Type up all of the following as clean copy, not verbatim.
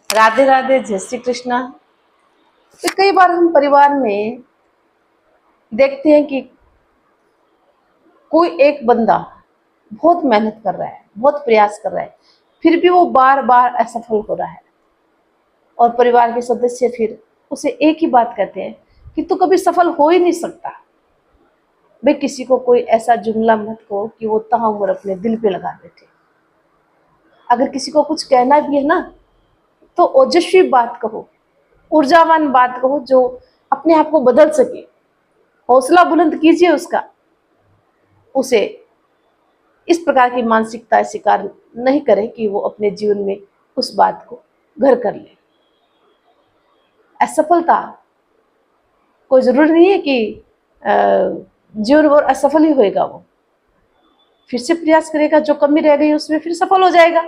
राधे राधे, जय श्री कृष्णा। तो कई बार हम परिवार में देखते हैं कि कोई एक बंदा बहुत मेहनत कर रहा है, बहुत प्रयास कर रहा है, फिर भी वो बार बार असफल हो रहा है। और परिवार के सदस्य फिर उसे एक ही बात कहते हैं कि तू कभी सफल हो ही नहीं सकता। भाई किसी को कोई ऐसा जुमला मत कहो कि वो ताउम्र अपने दिल पे लगा बैठे। अगर किसी को कुछ कहना भी है ना, तो ओजस्वी बात कहो, ऊर्जावान बात कहो, जो अपने आप को बदल सके। हौसला बुलंद कीजिए उसका। उसे इस प्रकार की मानसिकता स्वीकार नहीं करें कि वो अपने जीवन में उस बात को घर कर ले। असफलता कोई जरूरी नहीं है कि जीवन भर असफल ही होएगा। वो फिर से प्रयास करेगा, जो कमी रह गई उसमें फिर सफल हो जाएगा।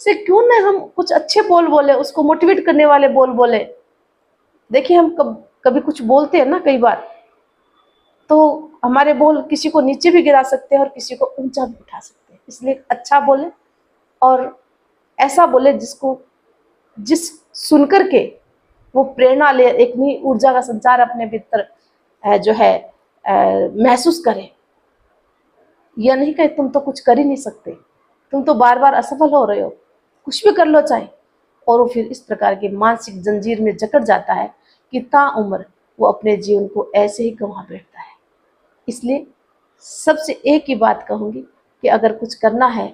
से क्यों ना हम कुछ अच्छे बोल बोले, उसको मोटिवेट करने वाले बोल बोले। देखिए हम कभी कुछ बोलते हैं ना, कई बार तो हमारे बोल किसी को नीचे भी गिरा सकते हैं और किसी को ऊंचा भी उठा सकते हैं। इसलिए अच्छा बोले और ऐसा बोले जिस सुनकर के वो प्रेरणा ले, एक नई ऊर्जा का संचार अपने भीतर जो है महसूस करे। यह नहीं कहे तुम तो कुछ कर ही नहीं सकते, तुम तो बार बार असफल हो रहे हो, कुछ भी कर लो चाहे। और वो फिर इस प्रकार की मानसिक जंजीर में जकड़ जाता है कि ताउम्र वो अपने जीवन को ऐसे ही गंवा बैठता है। इसलिए सबसे एक ही बात कहूँगी कि अगर कुछ करना है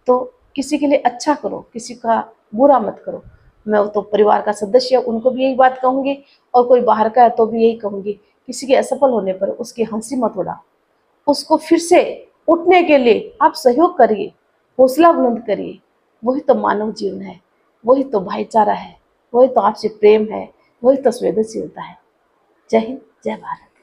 तो किसी के लिए अच्छा करो, किसी का बुरा मत करो। मैं तो परिवार का सदस्य हूँ, उनको भी यही बात कहूँगी, और कोई बाहर का है तो भी यही कहूँगी, किसी के असफल होने पर उसकी हंसी मत उड़ाओ। उसको फिर से उठने के लिए आप सहयोग करिए, हौसला बुलंद करिए। वही तो मानव जीवन है, वही तो भाईचारा है, वही तो आपसे प्रेम है, वही तो संवेदनशीलता है। जय हिंद, जय भारत।